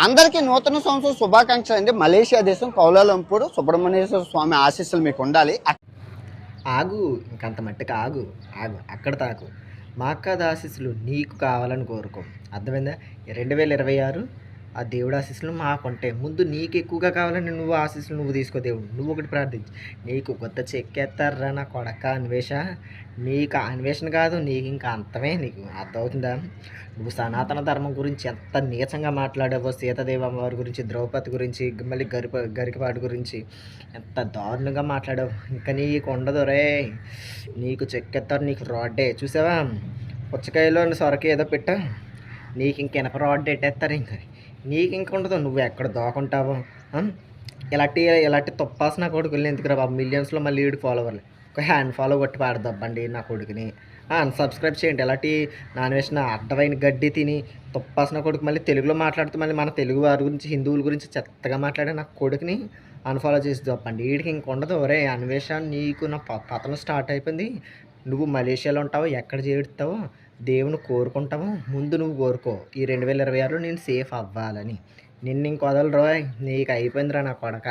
అందరికీ నూతన సంవత్సరం శుభాకాంక్షలు అండి. మలేషియా దేశం కౌలాలంపూర్ సుబ్రహ్మణ్యేశ్వర స్వామి ఆశీస్సులు మీకు ఉండాలి. ఆగు, ఇంకంత మట్టుకు ఆగు, ఆగు, అక్కడ తాకు. మా అక్క ఆశీస్సులు నీకు కావాలని కోరుకో. అర్థమైందా? 2026 ఆ దేవుడు ఆశీస్సులు మాకుంటే ముందు నీకు ఎక్కువగా కావాలని నువ్వు ఆశీస్సులు నువ్వు తీసుకో. దేవుడు నువ్వు ఒకటి ప్రార్థించు. నీకు కొత్త చెక్కేస్తారా నా కొడక అన్వేష. నీకు అన్వేషణ కాదు, నీకు ఇంకా అంతమే. నీకు అర్థమవుతుందా? నువ్వు సనాతన ధర్మం గురించి ఎంత నీచంగా మాట్లాడావో, సీతాదేవి అమ్మవారి గురించి, ద్రౌపది గురించి, మళ్ళీ గరికపాటి గురించి ఎంత దారుణంగా మాట్లాడావు. ఇంకా నీకు ఉండదు రే. నీకు చెక్కెత్తారు, నీకు రాడ్డే. చూసావా పుచ్చకాయలో సొరక ఏదో పెట్టా, నీకు ఇంక ఇనప రాడ్ ఎట్టేస్తారు. ఇంకా నీకు ఇంక ఉండదు. నువ్వు ఎక్కడ దోకుంటావో. ఇలాంటి తొప్పాసి నా కొడుకుల్ని ఎందుకు రా బాబు. మిలియన్స్లో మళ్ళీ ఈడు ఫాలోవర్లు ఒక హ్యాండ్ ఫాలో కొట్టి పాడదబ్బండి నా కొడుకుని. అన్సబ్స్క్రైబ్ చేయండి. ఇలాంటి నాన్ వేసిన అడ్డమైన గడ్డి తిని తొప్పాసిన కొడుకు మళ్ళీ తెలుగులో మాట్లాడుతూ మళ్ళీ మన తెలుగు వారి గురించి, హిందువుల గురించి చెత్తగా మాట్లాడే నా కొడుకుని అన్ఫాలో చేసి తప్పండి. వీడికి ఇంక ఉండదు. ఒరే అన్వేషణ, నీకు నా పతనం స్టార్ట్ అయిపోయింది. నువ్వు మలేషియాలో ఉంటావో, ఎక్కడ చేరుతావో దేవుని కోరుకుంటావు. ముందు నువ్వు కోరుకో ఈ 2026లో నేను సేఫ్ అవ్వాలని. నిన్ను ఇంక వదలరు. నీకు అయిపోయిందిరా నా కొడక.